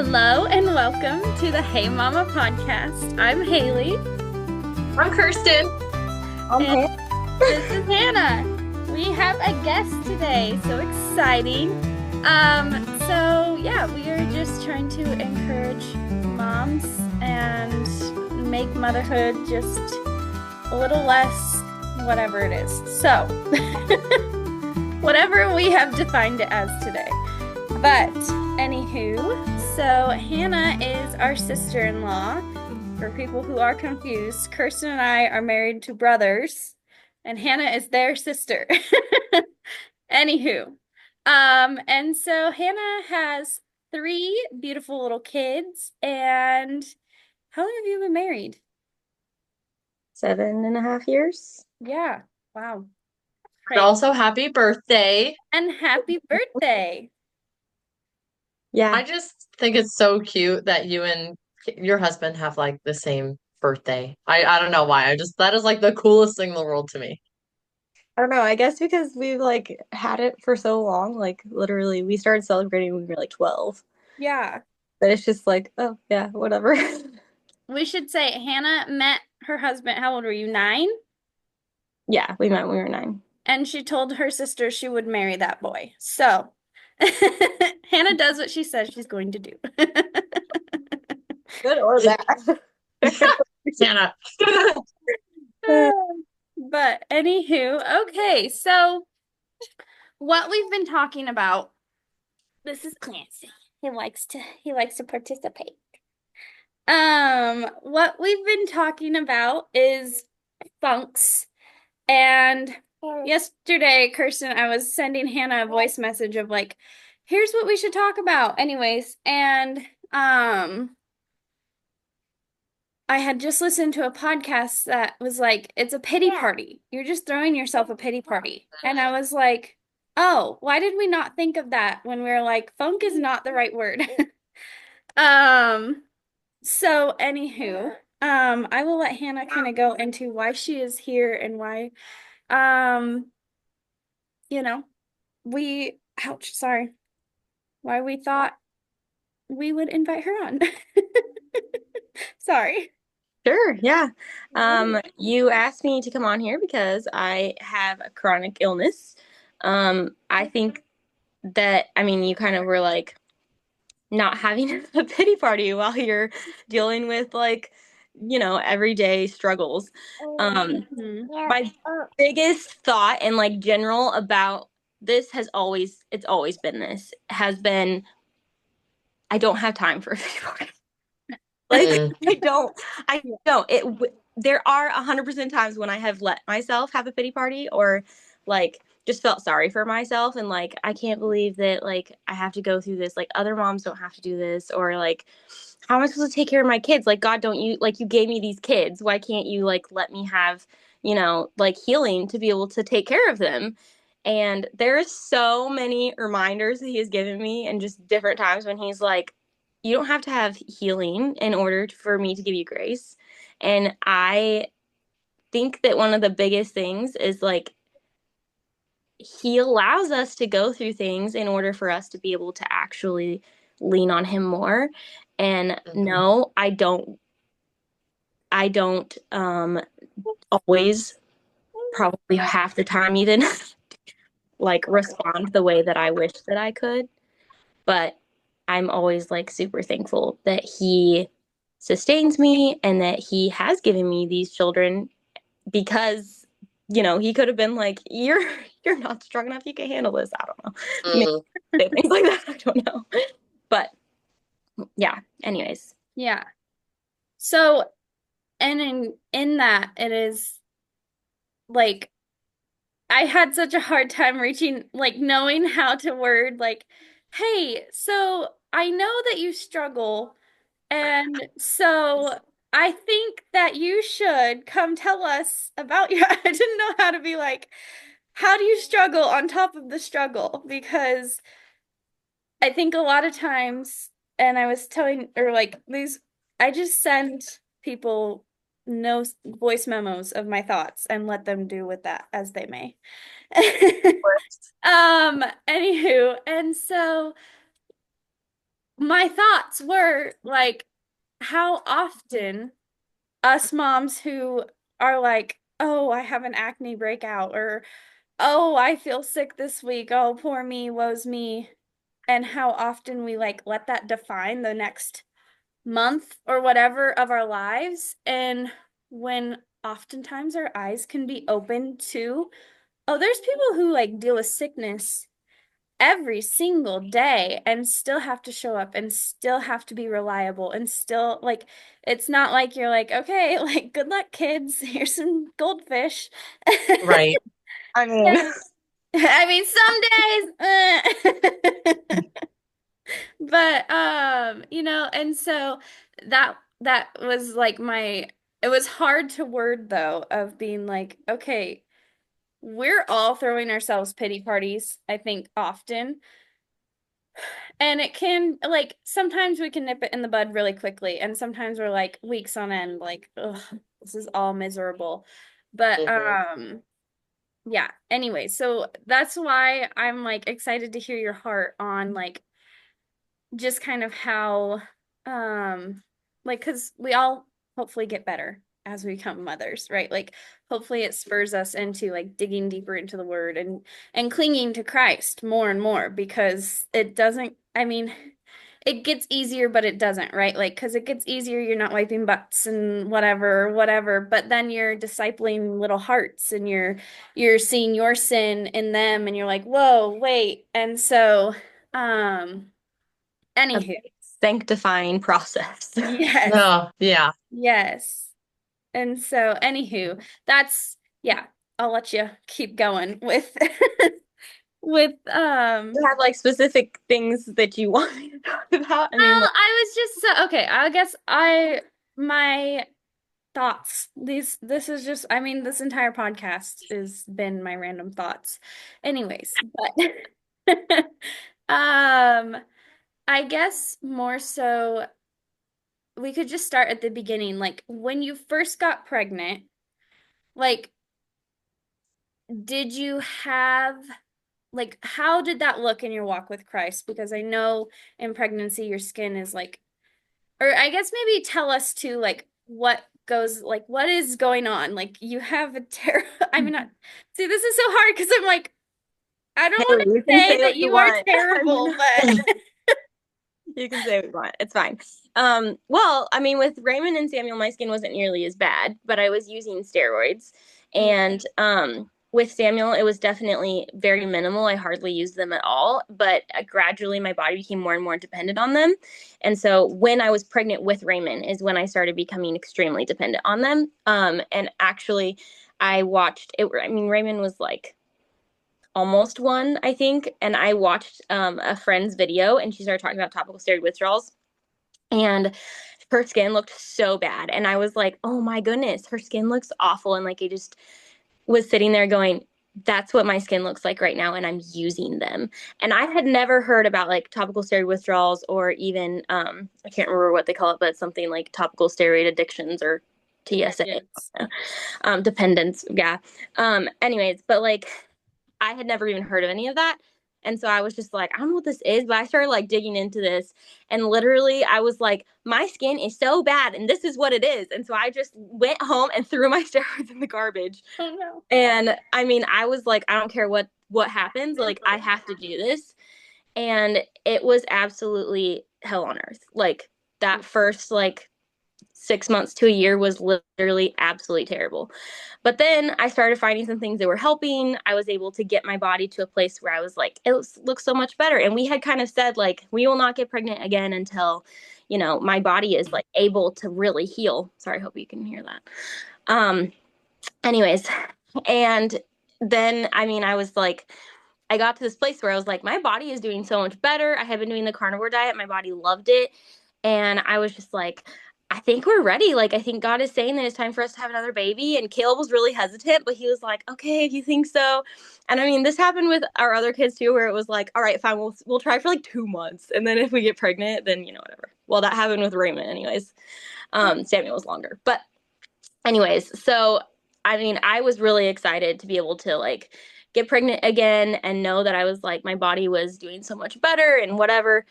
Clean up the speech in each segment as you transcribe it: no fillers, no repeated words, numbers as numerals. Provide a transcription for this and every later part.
Hello and welcome to the Hey Mama podcast. I'm Haley. I'm Kirsten. And this is Hannah. We have a guest today, so exciting. We are just trying to encourage moms and make motherhood just a little less whatever it is. So, whatever we have defined it as today. But anywho, so Hannah is our sister-in-law. For people who are confused, Kirsten and I are married to brothers, and Hannah is their sister. Anywho, and so Hannah has 3 beautiful little kids. And how long have you been married? 7.5 years. Yeah. Wow. And also happy birthday. And happy birthday. Yeah. I just think it's so cute that you and your husband have like the same birthday. I don't know why. That is like the coolest thing in the world to me. I don't know. I guess because we've like had it for so long. Like literally, we started celebrating when we were like 12. Yeah. But it's just like, oh yeah, whatever. We should say Hannah met her husband. How old were you? 9? Yeah, we met when we were 9. And she told her sister she would marry that boy. So Hannah does what she says she's going to do. Good or bad. Hannah. But anywho, okay, so what we've been talking about, this is Clancy. He likes to participate. What we've been talking about is funks. And yesterday, Kirsten, I was sending Hannah a voice message of like, here's what we should talk about. Anyways, and I had just listened to a podcast that was like, it's a pity party. You're just throwing yourself a pity party. And I was like, oh, why did we not think of that when we were like, funk is not the right word. So anywho, I will let Hannah kind of go into why she is here and why, why we thought we would invite her on. Sorry. Sure, yeah. You asked me to come on here because I have a chronic illness. I think that, you kind of were like not having a pity party while you're dealing with like, everyday struggles. My biggest thought and like general about this it's always been this, has been, I don't have time for a pity party. Like, I don't. There are 100% times when I have let myself have a pity party or like just felt sorry for myself and like, I can't believe that like I have to go through this. Like other moms don't have to do this, or like, how am I supposed to take care of my kids? Like, God, don't you, like, you gave me these kids. Why can't you like let me have, like healing to be able to take care of them? And there's so many reminders that he has given me and just different times when he's like, you don't have to have healing in order for me to give you grace. And I think that one of the biggest things is like, he allows us to go through things in order for us to be able to actually lean on him more. And no, I don't always, probably half the time even, like respond the way that I wish that I could. But I'm always like super thankful that he sustains me and that he has given me these children, because he could have been like, you're not strong enough, you can handle this. I don't know. Maybe things like that. I don't know. But yeah, anyways. Yeah. So, and in that, it is like, I had such a hard time reaching, like, knowing how to word, like, hey, so I know that you struggle, and so I think that you should come tell us about your, I didn't know how to be like, how do you struggle on top of the struggle? Because I think a lot of times, and I was telling, or like I just send people no voice memos of my thoughts and let them do with that as they may. Anywho, and so my thoughts were like, how often us moms who are like, oh, I have an acne breakout, or oh, I feel sick this week. Oh, poor me, woe's me. And how often we like let that define the next month or whatever of our lives. And when oftentimes our eyes can be open to, oh, there's people who like deal with sickness every single day and still have to show up and still have to be reliable and still like it's not like you're like, okay, like good luck kids, here's some goldfish. Right. I mean, And I mean some days but and so that was like my it was hard to word though of being like, okay, we're all throwing ourselves pity parties, I think often. And it can like sometimes we can nip it in the bud really quickly, and sometimes we're like weeks on end, like, ugh, this is all miserable. But Hmm. yeah, anyway, so that's why I'm like excited to hear your heart on like just kind of how like because we all hopefully get better as we become mothers, right? Like hopefully it spurs us into like digging deeper into the word and clinging to Christ more and more because it doesn't, I mean, it gets easier but it doesn't, right? Like because it gets easier, you're not wiping butts and whatever, but then you're discipling little hearts and you're seeing your sin in them and you're like, whoa, wait. And so a anywho, sanctifying process. yes, Oh, yeah. yes. And so, anywho, that's yeah, I'll let you keep going with with You have like specific things that you want me to talk about? I mean, well, like, I was just so okay, I guess I my thoughts. This is just I mean, this entire podcast has been my random thoughts. Anyways, but I guess more so we could just start at the beginning. Like when you first got pregnant, like did you have like how did that look in your walk with Christ? Because I know in pregnancy your skin is like or I guess maybe tell us too like what goes like what is going on? Like you have a terrible I mean not see this is so hard because I'm like I don't hey, want you to can say say that what you you are want. I mean, terrible, but you can say what you want. It's fine. Well, I mean, with Raymond and Samuel, my skin wasn't nearly as bad, but I was using steroids. And with Samuel, it was definitely very minimal. I hardly used them at all, but gradually my body became more and more dependent on them. And so when I was pregnant with Raymond is when I started becoming extremely dependent on them. And actually, I watched it. I mean, Raymond was like almost one, I think. And I watched a friend's video and she started talking about topical steroid withdrawals. And her skin looked so bad. And I was like, oh my goodness, her skin looks awful. And like, I just was sitting there going, that's what my skin looks like right now. And I'm using them. And I had never heard about like topical steroid withdrawals or even, I can't remember what they call it, but something like topical steroid addictions or TSA, dependence. dependence. Yeah. Anyways, but like, I had never even heard of any of that. And so I was just like, I don't know what this is, but I started like digging into this. And literally, I was like, my skin is so bad, and this is what it is. And so I just went home and threw my steroids in the garbage. Oh no. And I mean, I was like, I don't care what happens, like I have to do this. And it was absolutely hell on earth. Like that first like 6 months to a year was literally absolutely terrible. But then I started finding some things that were helping. I was able to get my body to a place where I was like, it looks so much better. And we had kind of said, like, we will not get pregnant again until, my body is like able to really heal. Sorry, I hope you can hear that. Anyways, and then, I mean, I was like, I got to this place where I was like, my body is doing so much better. I had been doing the carnivore diet. My body loved it. And I was just like, I think we're ready. Like, I think God is saying that it's time for us to have another baby. And Caleb was really hesitant, but he was like, okay, if you think so. And I mean, this happened with our other kids too, where it was like, all right, fine, we'll try for like 2 months. And then if we get pregnant, then, whatever. Well, that happened with Raymond anyways. Samuel was longer. But anyways, so I mean, I was really excited to be able to like get pregnant again and know that I was like my body was doing so much better and whatever.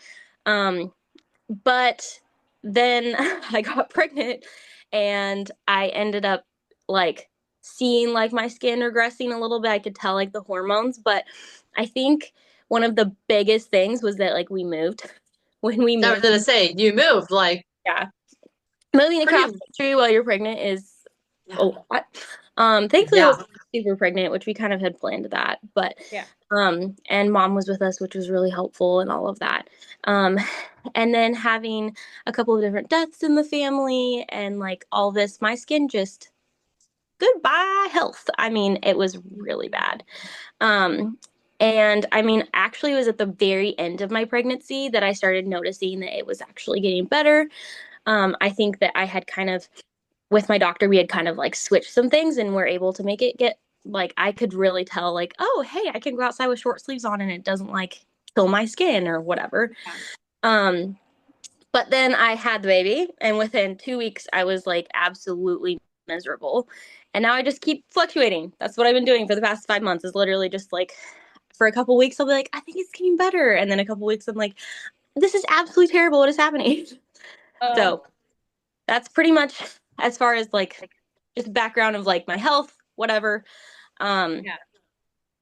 But then I got pregnant and I ended up like seeing like my skin regressing a little bit. I could tell like the hormones, but I think one of the biggest things was that like we moved. When we I was moved, gonna say you moved like yeah, moving across pretty. the country while you're pregnant is Yeah. a lot. Thankfully, I Yeah. was super pregnant, which we kind of had planned that. But Yeah. and mom was with us, which was really helpful and all of that. Um, and then having a couple of different deaths in the family and like all this, my skin just goodbye health. I mean, it was really bad. Um, and I mean, actually, it was at the very end of my pregnancy that I started noticing that it was actually getting better. I think that I had kind of with my doctor, we had kind of like switched some things and we're able to make it get like I could really tell like, oh, hey, I can go outside with short sleeves on and it doesn't like kill my skin or whatever. Yeah. Um, but then I had the baby and within 2 weeks I was like absolutely miserable. And now I just keep fluctuating. That's what I've been doing for the past 5 months is literally just like for a couple weeks I'll be like, I think it's getting better. And then a couple weeks I'm like, this is absolutely terrible. What is happening? Oh, So that's pretty much as far as like just background of like my health, whatever. Um, yeah.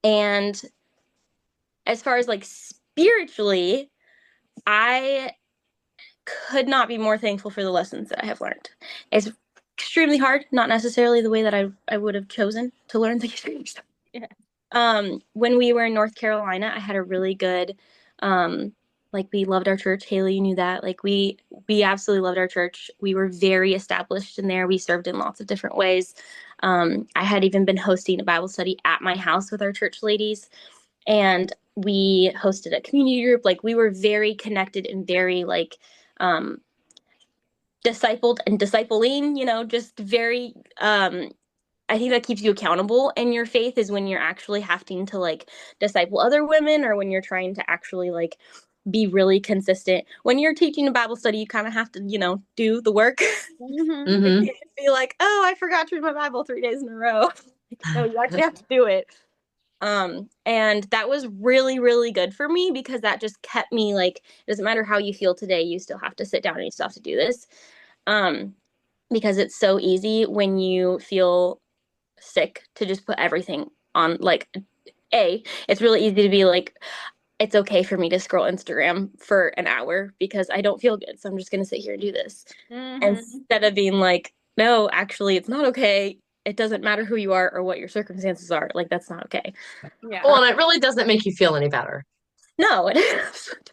and as far as like spiritually, I could not be more thankful for the lessons that I have learned. It's extremely hard, not necessarily the way that I would have chosen to learn these things. Yeah. When we were in North Carolina, I had a really good, like we loved our church. Haley, you knew that. Like we absolutely loved our church. We were very established in there. We served in lots of different ways. I had even been hosting a Bible study at my house with our church ladies, and we hosted a community group. Like we were very connected and very like um, discipled and discipling. Just very I think that keeps you accountable in your faith is when you're actually having to like disciple other women or when you're trying to actually like be really consistent. When you're teaching a Bible study, you kind of have to, do the work. Hmm. You Mm-hmm. can't be like, oh, I forgot to read my Bible 3 days in a row. No, you actually have to do it. And that was really, really good for me because that just kept me like, it doesn't matter how you feel today, you still have to sit down and you still have to do this. Um, because it's so easy when you feel sick to just put everything on like it's really easy to be like it's okay for me to scroll Instagram for an hour because I don't feel good, so I'm just going to sit here and do this Hmm. instead of being like no, actually it's not okay. It doesn't matter who you are or what your circumstances are, like that's not okay. Yeah. Well, and it really doesn't make you feel any better. No, it doesn't.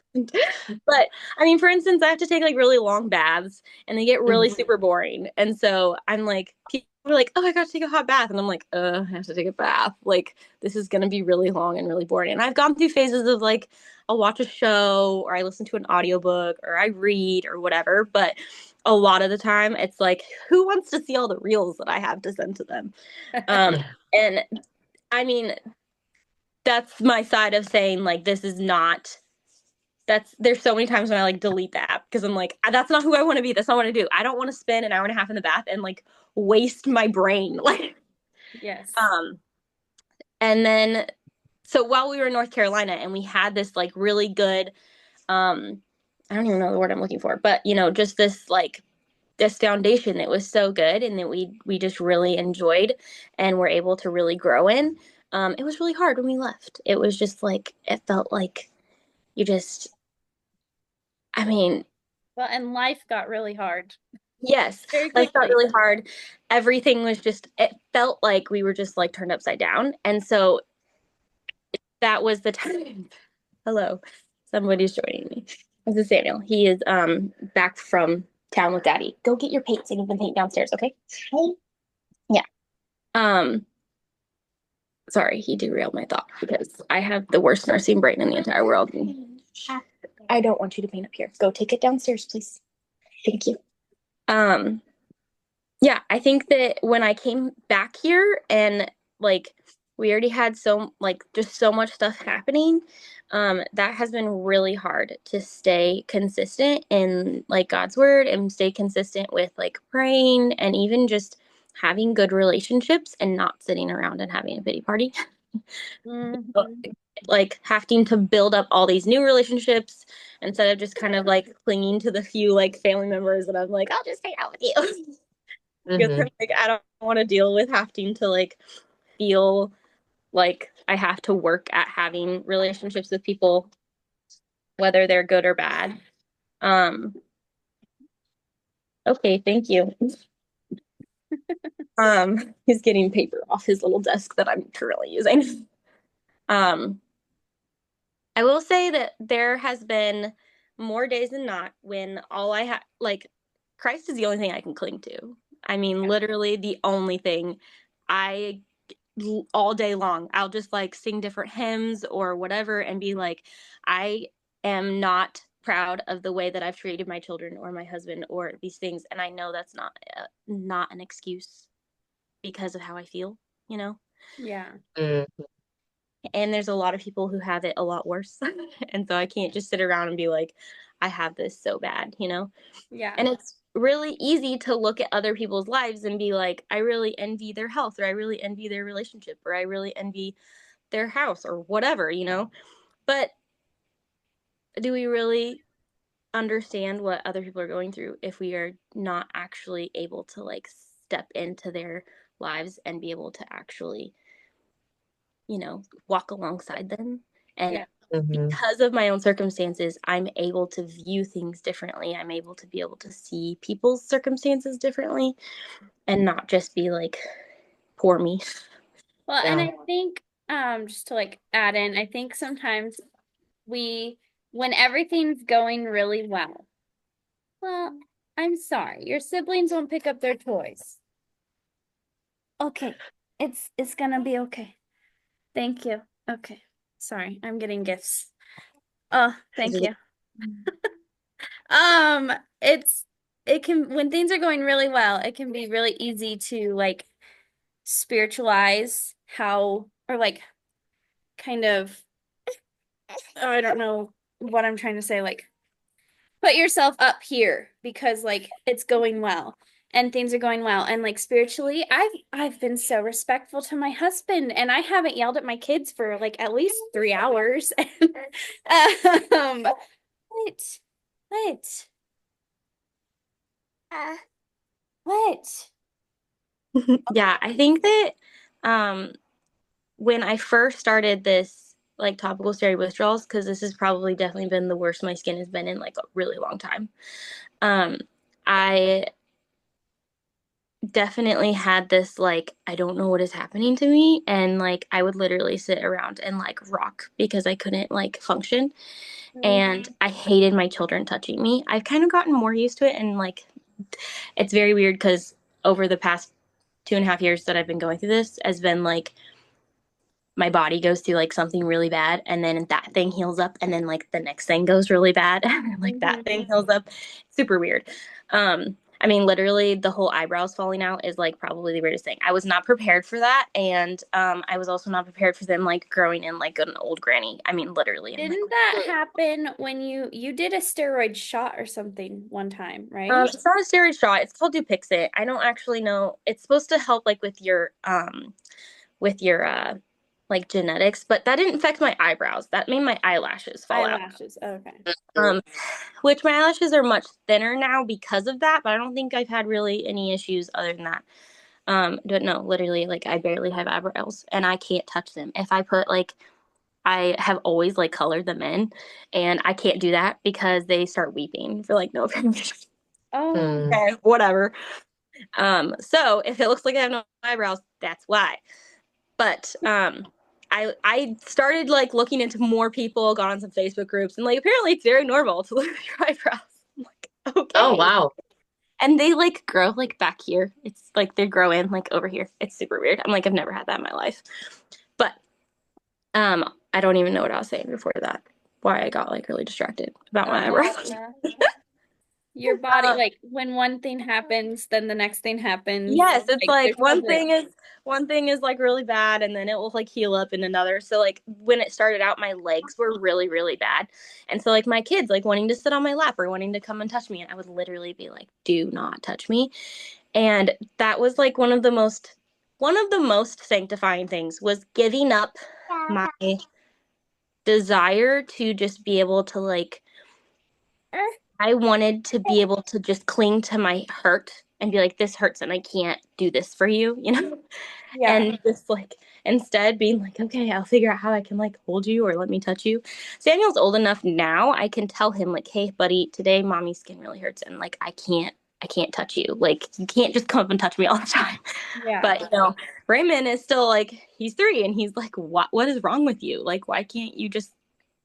But I mean, for instance, I have to take like really long baths and they get really Mhm. super boring. And so I'm like, people are like, oh, I got to take a hot bath. And I'm like, I have to take a bath. Like, this is going to be really long and really boring. And I've gone through phases of like, I'll watch a show or I listen to an audiobook or I read or whatever. But a lot of the time, it's like, who wants to see all the reels that I have to send to them? Um, Yeah. and I mean, that's my side of saying, like, this is not there's so many times when I like delete the app because I'm like, that's not who I want to be. That's not what I do. I don't want to spend an hour and a half in the bath and like waste my brain. Like, Yes. um, and then so while we were in North Carolina and we had this like really good, um, I don't even know the word I'm looking for, but just this like this foundation that was so good and that we just really enjoyed and were able to really grow in. It was really hard when we left. It was just like it felt like you just, I mean, Well, and life got really hard yes, very life felt quickly. really hard. Everything was just, it felt like we were just like turned upside down. And so that was the time. Hello, somebody's joining me. This is Samuel. He is back from town with daddy. Go get your paints and you can paint downstairs, okay? Yeah. Um, sorry, he derailed my thought because I have the worst nursing brain in the entire world. And I don't want you to paint up here. Go take it downstairs, please. Thank you. Um, Yeah, I think that when I came back here and like we already had so like just so much stuff happening, that has been really hard to stay consistent in like God's word and stay consistent with like praying and even just having good relationships and not sitting around and having a pity party. Mhm. Like having to build up all these new relationships instead of just kind of like clinging to the few like family members that I'm like, I'll just hang out with you. Because Hmm. I'm like, I don't want to deal with having to like feel like I have to work at having relationships with people, whether they're good or bad. Um, okay, thank you. He's getting paper off his little desk that I'm currently using. Um, I will say that there has been more days than not when all I have, like, Christ is the only thing I can cling to. I mean, Yeah. literally the only thing. I all day long, I'll just like sing different hymns or whatever and be like, I am not proud of the way that I've treated my children or my husband or these things, and I know that's not an excuse because of how I feel, you know. Yeah. Mm. And there's a lot of people who have it a lot worse. And so I can't just sit around and be like, I have this so bad, you know? Yeah. And it's really easy to look at other people's lives and be like, I really envy their health, or I really envy their relationship, or I really envy their house, or whatever, you know? But do we really understand what other people are going through if we are not actually able to like step into their lives and be able to actually, walk alongside them? And Yeah. Hmm. because of my own circumstances, I'm able to view things differently. I'm able to be able to see people's circumstances differently and not just be like, poor me. Well, and Yeah. I think just to like add in, I think sometimes we when everything's going really well. Well, I'm sorry. Your siblings won't pick up their toys. Okay. It's gonna be okay. Thank you. Okay. Sorry, I'm getting gifts. Oh, thank you. Um, it's it can when things are going really well, it can be really easy to like spiritualize how or like kind of oh, I don't know what I'm trying to say, like put yourself up here because like it's going well and things are going well and like spiritually I've been so respectful to my husband and I haven't yelled at my kids for like at least 3 hours. um what what uh, what Yeah, I think that um, when I first started this like topical steroid withdrawals, because this has probably definitely been the worst my skin has been in like a really long time. Um, I definitely had this like, I don't know what is happening to me, and like I would literally sit around and like rock because I couldn't like function, and I hated my children touching me. I've kind of gotten more used to it, and like it's very weird because over the past 2.5 years that I've been going through this has been like my body goes through like something really bad, and then that thing heals up, and then like the next thing goes really bad and like that thing Mhm. heals up. Super weird. I mean, literally the whole eyebrows falling out is like probably the weirdest thing. I was not prepared for that, and I was also not prepared for them like growing in like an old granny. I mean, literally. I'm like, Didn't that happen when you did a steroid shot or something one time, right? it's not a steroid shot. It's called Dupixent. I don't actually know. It's supposed to help like with your like genetics, but that didn't affect my eyebrows. That made my eyelashes fall out. Eyelashes. Okay. Um, which my eyelashes are much thinner now because of that, but I don't think I've had really any issues other than that. But no, literally, like I barely have eyebrows and I can't touch them. If I put like, I have always like colored them in, and I can't do that because they start weeping for like no apparent reason. Oh, Mm. Okay, whatever. So if it looks like I have no eyebrows, that's why. But I started like looking into more people, got on some Facebook groups, and like apparently it's very normal to lose your eyebrows. I'm like, Oh, okay. wow. And they like grow like back here. It's like they grow in like over here. It's super weird. I'm like, I've never had that in my life. But I don't even know what I was saying before that. Why I got like really distracted about my eyebrows. uh, your body, Uh, like when one thing happens, then the next thing happens. Yes, it's Like like there's probably one thing is like really bad, and then it will like heal up in another. So like when it started out, my legs were really, really bad. And so like my kids like wanting to sit on my lap or wanting to come and touch me, and I would literally be like, do not touch me. And that was like one of the most one of the most sanctifying things was giving up my desire to just be able to like I wanted to be able to just cling to my hurt and be like, this hurts and I can't do this for you, you know? Yeah. And just like instead being like, okay, I'll figure out how I can like hold you or let me touch you. Samuel's old enough now, I can tell him like, hey, buddy, today mommy's skin really hurts and like I can't touch you. Like you can't just come up and touch me all the time. Yeah. But Raymond is still like he's 3 and he's like, what is wrong with you? Like why can't you just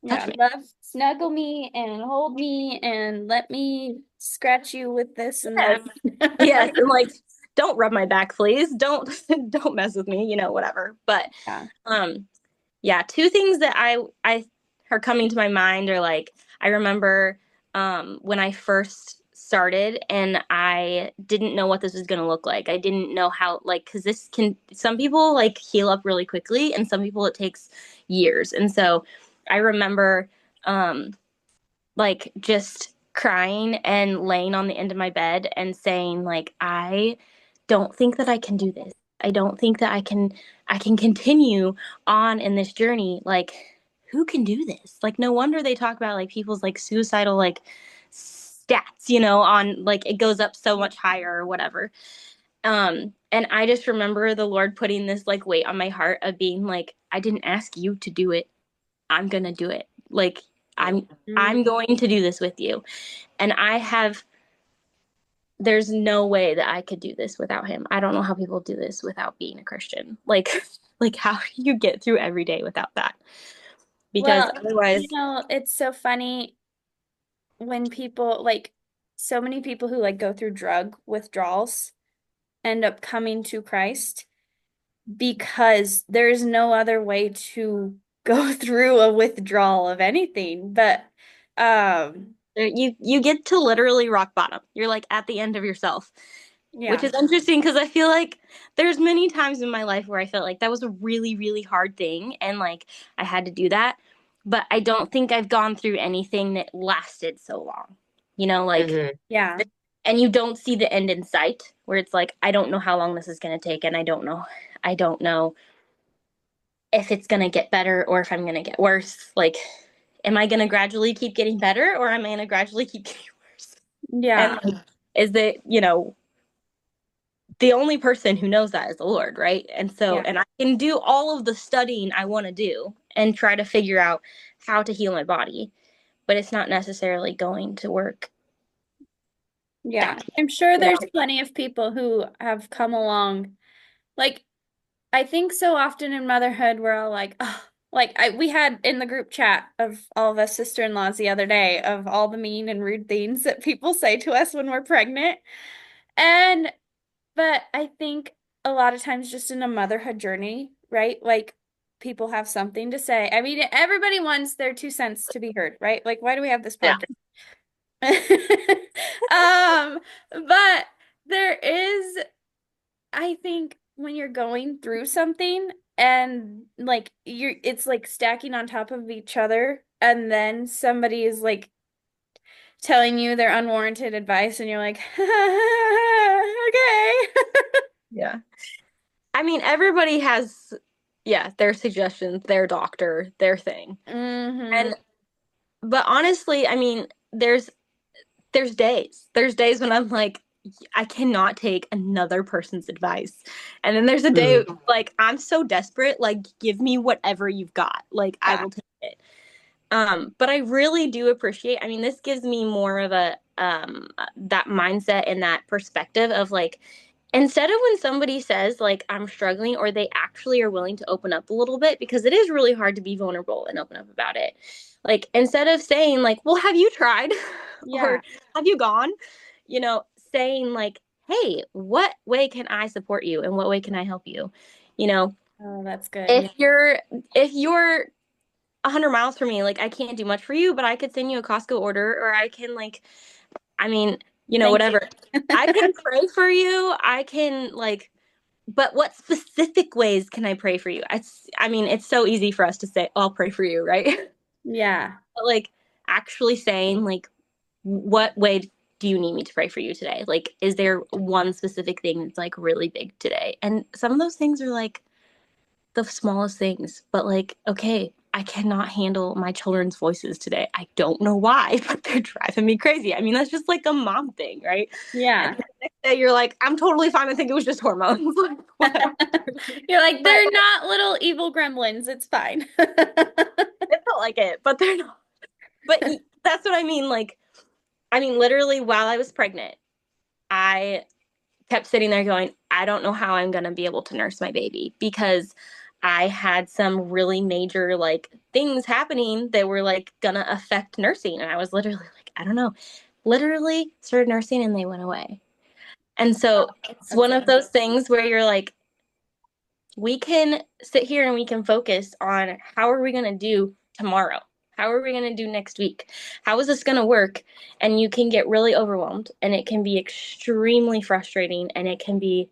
touch Yeah. me? Love, snuggle me and hold me and let me scratch you with this and Yes. that. Yes, and like don't rub my back, please. Don't don't mess with me, whatever. But Yeah. um yeah, two things that I are coming to my mind are like I remember when I first started and I didn't know what this was going to look like. I didn't know how like cuz this can some people like heal up really quickly and some people it takes years. And so I remember um like just crying and laying on the end of my bed and saying like I don't think that I can do this. I don't think that I can continue on in this journey. Like who can do this? Like no wonder they talk about like people's like suicidal like stats, on like it goes up so much higher or whatever. And I just remember the Lord putting this like weight on my heart of being like I didn't ask you to do it. I'm going to do it. Like I'm Mm. I'm going to do this with you. And there's no way that I could do this without him. I don't know how people do this without being a Christian. Like like how do you get through every day without that? Because Well, otherwise it's so funny when people like so many people who like go through drug withdrawals end up coming to Christ because there's no other way to go through a withdrawal of anything. But um you get to literally rock bottom. You're like at the end of yourself, which yeah. is interesting because I feel like there's many times in my life where I felt like that was a really, really hard thing and like I had to do that. But I don't think I've gone through anything that lasted so long. Like, Hmm. Yeah. and you don't see the end in sight where it's like, I don't know how long this is going to take. And I don't know if it's going to get better or if I'm going to get worse. Like, am I going to gradually keep getting better or am I going to gradually keep getting worse? And Yeah. like, is it, the only person who knows that is the Lord, right? And so, Yeah. and I can do all of the studying I want to do and try to figure out how to heal my body, but it's not necessarily going to work. Yeah. I'm sure You know? there's plenty of people who have come along. Like, I think so often in motherhood, we're all like, oh, we had in the group chat of all of us sister-in-laws the other day of all the mean and rude things that people say to us when we're pregnant. And, but I think a lot of times just in a motherhood journey, right? Like, people have something to say. I mean, everybody wants their 2 cents to be heard, right? Like, why do we have this Yeah. podcast? But there is, I think when you're going through something and like it's like stacking on top of each other, and then somebody is like telling you their unwarranted advice, and you're like, okay. Yeah. I mean, everybody has, yeah, their suggestions, their doctor, their thing. Hmm. And, but honestly, I mean, there's days. There's days when I'm like, I cannot take another person's advice. And then there's a day Hmm. like I'm so desperate, like give me whatever you've got. Like I Yeah. will take it. But I really do appreciate, I mean, this gives me more of a that mindset and that perspective of like instead of when somebody says like I'm struggling or they actually are willing to open up a little bit because it is really hard to be vulnerable and open up about it. Like instead of saying like, "Well, have you tried?" or Yeah. "Have you gone?" saying like, "Hey, what way can I support you and what way can I help you?" You know, Oh, that's good. if you're 100 miles from me, like I can't do much for you, but I could send you a Costco order or I can like I mean, Thank you. whatever. I can pray for you. I can like but what specific ways can I pray for you? I mean, it's so easy for us to say, "Oh, I'll pray for you," right? Yeah. But like actually saying like what way do you need me to pray for you today? Like, is there one specific thing that's like really big today? And some of those things are like the smallest things, but like, okay, I cannot handle my children's voices today. I don't know why, but they're driving me crazy. I mean, that's just like a mom thing, right? And Yeah. the next day you're like, I'm totally fine. I think it was just hormones. Like, whatever. You're like, But they're not little evil gremlins. It's fine. it felt like it, but they're not. But that's what I mean. Like, I mean, literally, while I was pregnant, I kept sitting there going, I don't know how I'm going to be able to nurse my baby because I had some really major like things happening that were like going to affect nursing. And I was literally like, I don't know. Literally started nursing and they went away. And so it's That's one it. of those things where you're like, we can sit here and we can focus on how are we going to do tomorrow? How are we going to do next week? How is this going to work? And you can get really overwhelmed and it can be extremely frustrating and it can be,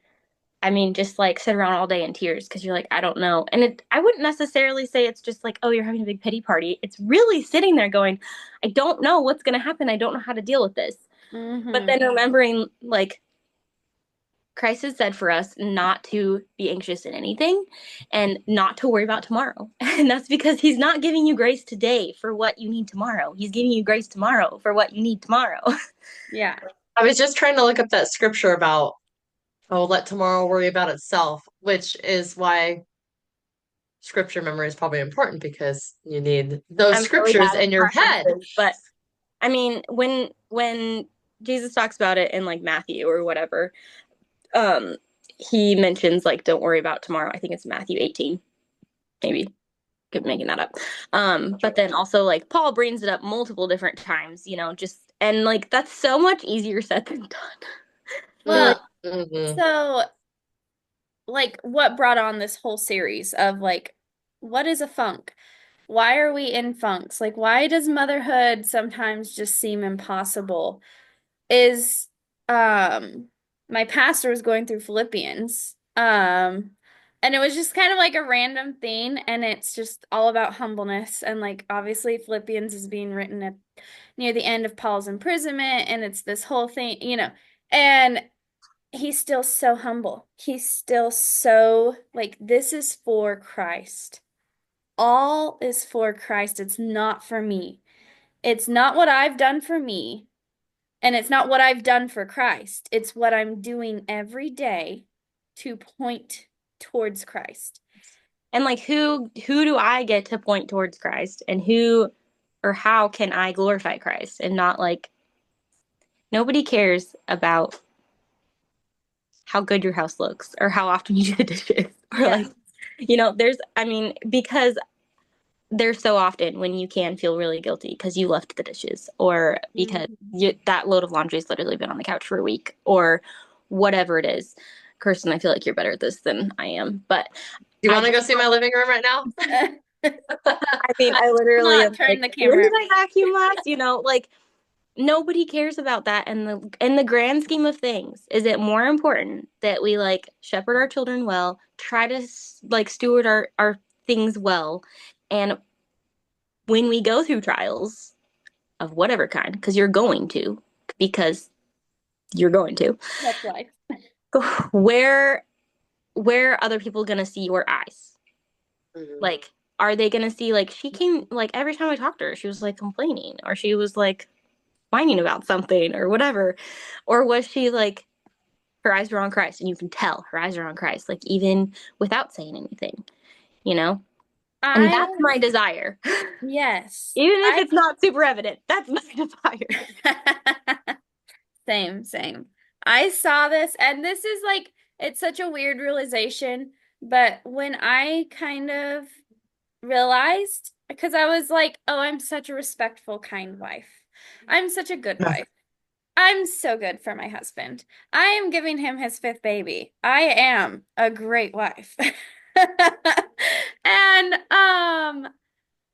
I mean, just like sit around all day in tears because you're like, I don't know. And I wouldn't necessarily say it's just like, oh, you're having a big pity party. It's really sitting there going, I don't know what's going to happen. I don't know how to deal with this. But Mm-hmm. then remembering like Christ has said for us not to be anxious in anything and not to worry about tomorrow. And that's because he's not giving you grace today for what you need tomorrow. He's giving you grace tomorrow for what you need tomorrow. Yeah. I was just trying to look up that scripture about, oh, let tomorrow worry about itself, which is why scripture memory is probably important because you need those I'm really scriptures bad at in your head. references, but I mean, when Jesus talks about it in like Matthew or whatever, um, he mentions like don't worry about tomorrow. I think it's Matthew 18, maybe. Keep making that up. But then also like Paul brings it up multiple different times, you know, just and like that's so much easier said than done. You're like, Well, Mm-hmm. so like what brought on this whole series of like, what is a funk? Why are we in funks? Like, why does motherhood sometimes just seem impossible? Is my pastor was going through Philippians. And it was just kind of like a random thing, and it's just all about humbleness. And like obviously Philippians is being written at near the end of Paul's imprisonment, and it's this whole thing, and he's still so humble. He's still so like, this is for Christ. All is for Christ. It's not for me. It's not what I've done for me. And it's not what I've done for Christ. It's what I'm doing every day to point towards Christ. and like who do I get to point towards Christ and who or how can I glorify Christ and not like nobody cares about how good your house looks or how often you do the dishes or Yeah. like you know there's I mean because there's so often when you can feel really guilty because you left the dishes or because Mhm. that load of laundry has literally been on the couch for a week or whatever it is. Kirsten, I feel like you're better at this than I am, but You I want to just go see my living room right now? I mean I literally Not am turn like the when camera did at I me. vacuum last, you know, like nobody cares about that in the grand scheme of things. Is it more important that we like shepherd our children well, try to like steward our things well, and when we go through trials of whatever kind, because you're going to, because you're going to, That's life. where where are other people gonna see your eyes? Mhm. Like, are they gonna see like she came like every time I talked to her, she was like complaining or she was like whining about something or whatever, or was she like her eyes are on Christ and you can tell her eyes are on Christ, like even without saying anything, you know? And I, that's my desire. yes. Even if it's not super evident, that's my desire. Same, same. I saw this, and this is like, it's such a weird realization, but when I kind of realized, because I was like, oh, I'm such a respectful, kind wife. I'm such a good wife. I'm so good for my husband. I am giving him his fifth baby. I am a great wife. And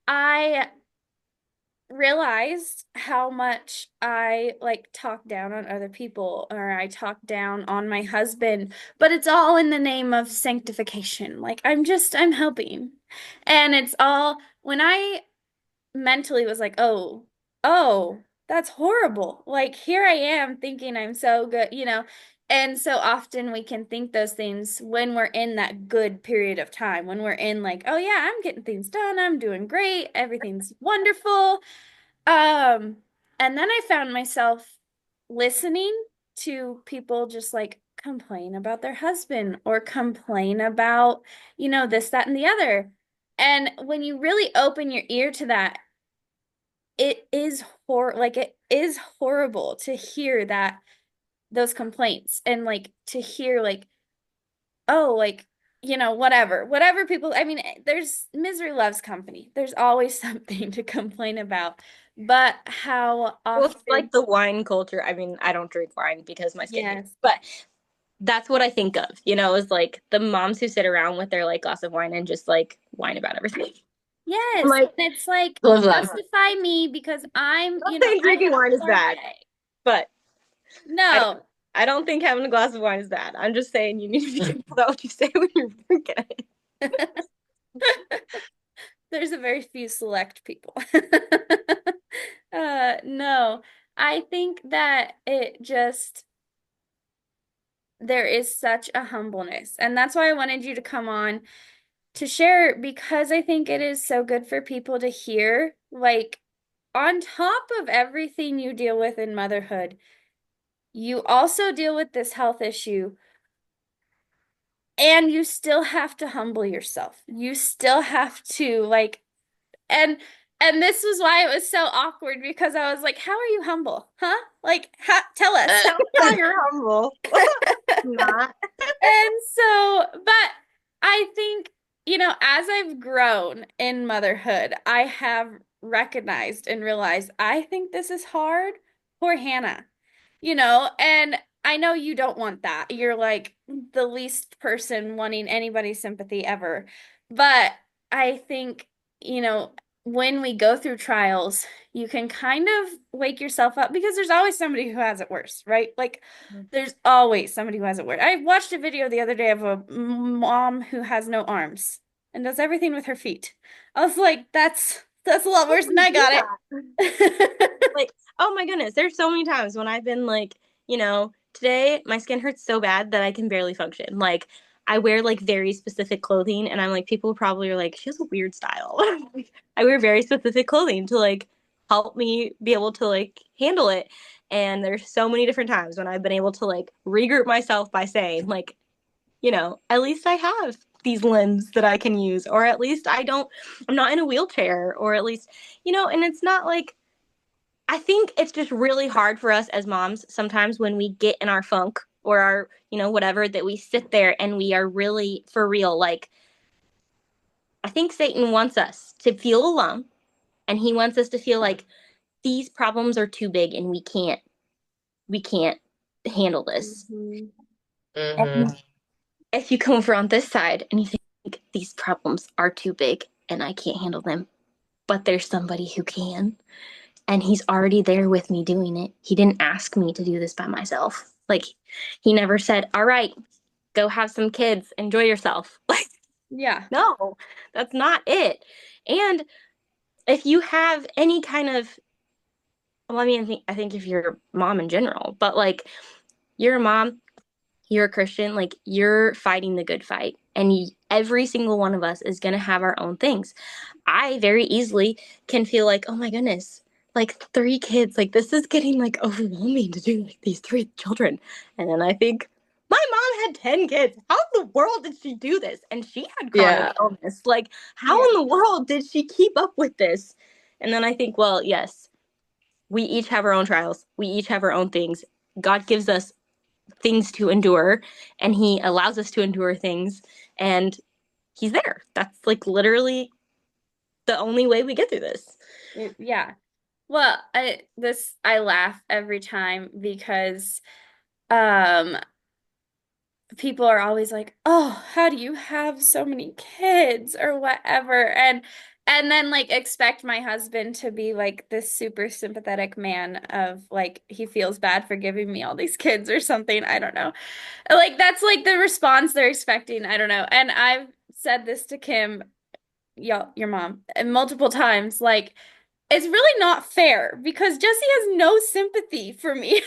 I realized how much I like talk down on other people or I talk down on my husband, but it's all in the name of sanctification. Like I'm helping. And it's all when I mentally was like, oh, that's horrible. Like here I am thinking I'm so good, you know. And so often we can think those things when we're in that good period of time, when we're in like, oh yeah, I'm getting things done, I'm doing great, everything's wonderful. Um, and then I found myself listening to people just like complain about their husband or complain about, you know, this, that, and the other. And when you really open your ear to that, it is it is horrible to hear that those complaints and like to hear like, oh, like, you know, whatever people, I mean, there's misery loves company. There's always something to complain about. But how Well, it's often, like the wine culture. I mean, I don't drink wine because my skin hates, yes, but that's what I think of, is like the moms who sit around with their like glass of wine and just like whine about everything. I'm yes. like, And it's like, Love that. justify me because I'm, I'm you not know, saying I drinking had a wine is hard bad, day. but I don't, No, I don't think having a glass of wine is bad. I'm just saying you need to be careful about what you say when you're drinking it. there's a very few select people. No, I think that it just, there is such a humbleness. And that's why I wanted you to come on to share because I think it is so good for people to hear. Like, on top of everything you deal with in motherhood, you also deal with this health issue and you still have to humble yourself. You still have to like and and this was why it was so awkward because I was like, "How are you humble? Huh? Like, tell us." Tell me how you're humble. Not. And so, but I think, you know, as I've grown in motherhood, I have recognized and realized I think this is hard. Poor Hannah, you know, and I know you don't want that. You're like the least person wanting anybody's sympathy ever. But I think, you know, when we go through trials, you can kind of wake yourself up because there's always somebody who has it worse, right? Like, there's always somebody who has it weird. I watched a video the other day of a mom who has no arms and does everything with her feet. I was like, that's a lot How worse do than you I do got that? it. Like, oh my goodness, there's so many times when I've been like, today my skin hurts so bad that I can barely function. Like, I wear like very specific clothing, and I'm like, people probably are like, she has a weird style. Like, I wear very specific clothing to like help me be able to like handle it. And there's so many different times when I've been able to like regroup myself by saying, like, at least I have these limbs that I can use, or at least I'm not in a wheelchair, or at least, and it's not like, I think it's just really hard for us as moms sometimes when we get in our funk or our, whatever, that we sit there and we are really for real. Like, I think Satan wants us to feel alone, and he wants us to feel like these problems are too big and we can't handle this. Mhm. Hmm. And if you come over on this side and you think these problems are too big and I can't handle them, but there's somebody who can, and he's already there with me doing it. He didn't ask me to do this by myself. Like, he never said, "All right, go have some kids, enjoy yourself." Like, Yeah. no, that's not it. And if you have any kind of, well, I mean, I think if you're a mom in general, but like, you're a mom, you're a Christian, like, you're fighting the good fight. And every single one of us is going to have our own things. I very easily can feel like, oh my goodness, like 3 kids, like this is getting like overwhelming to do like these 3 children. And then I think, my mom had 10 kids. How in the world did she do this? And she had chronic Yeah. illness. Like, how Yeah. in the world did she keep up with this? And then I think, well, yes, we each have our own trials. We each have our own things. God gives us things to endure, and he allows us to endure things, and he's there. That's like literally the only way we get through this. Yeah. Well, I laugh every time because um people are always like, "Oh, how do you have so many kids?" or whatever. And then like expect my husband to be like this super sympathetic man of like he feels bad for giving me all these kids or something. I don't know. Like that's like the response they're expecting. I don't know. And I've said this to Kim, your mom, and multiple times like it's really not fair because Jesse has no sympathy for me.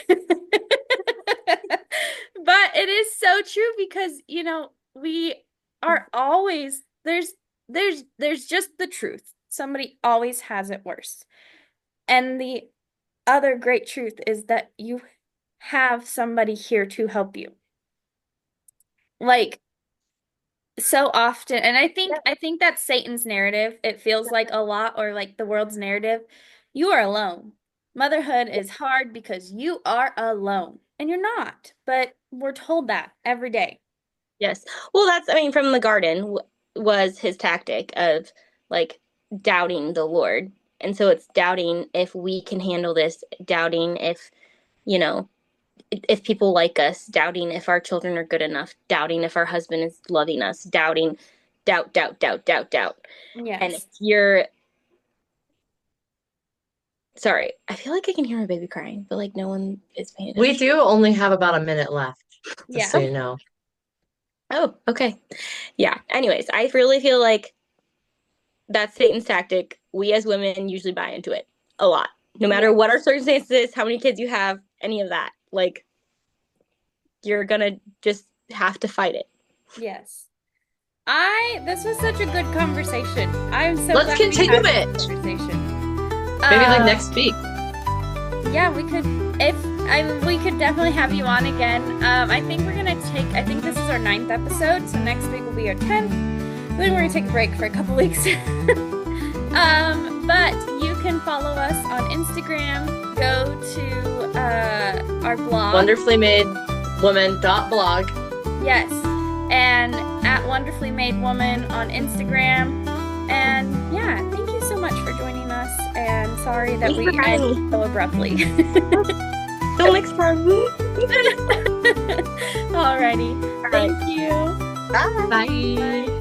But it is so true because, we are always there's just the truth. Somebody always has it worse. And the other great truth is that you have somebody here to help you. Like so often, and I think that's Satan's narrative. It feels like a lot, or like the world's narrative. You are alone. Motherhood is hard because you are alone, and you're not. But we're told that every day. Yes. Well, I mean, from the garden was his tactic of like doubting the Lord. And so it's doubting if we can handle this, doubting if, you know, if people like us, doubting if our children are good enough, doubting if our husband is loving us, doubting, doubt, doubt, doubt, doubt, doubt. And if Yes. you're, sorry, I feel like I can hear my baby crying, but like no one is paying We attention. do only have about a minute left, just Yeah. so you know. Oh, okay. Yeah. Anyways, I really feel like that's Satan's tactic. We as women usually buy into it a lot. No matter Yeah. what our circumstances, how many kids you have, any of that. Like, you're gonna just have to fight it. Yes. This was such a good conversation. I'm so Let's glad we continue had it. this conversation. Maybe like next week. Yeah, we could definitely have you on again. I think I think this is our 9th episode, so next week will be our 10th. Then we're gonna take a break for a couple weeks. But you can follow us on Instagram. Go to our blog. wonderfullymadewoman.blog. Yes. And at wonderfullymadewoman on Instagram. And yeah, thank you so much for joining us. And sorry that we ended so abruptly. Till next time. Alrighty. Thank you. Bye. Bye. Bye.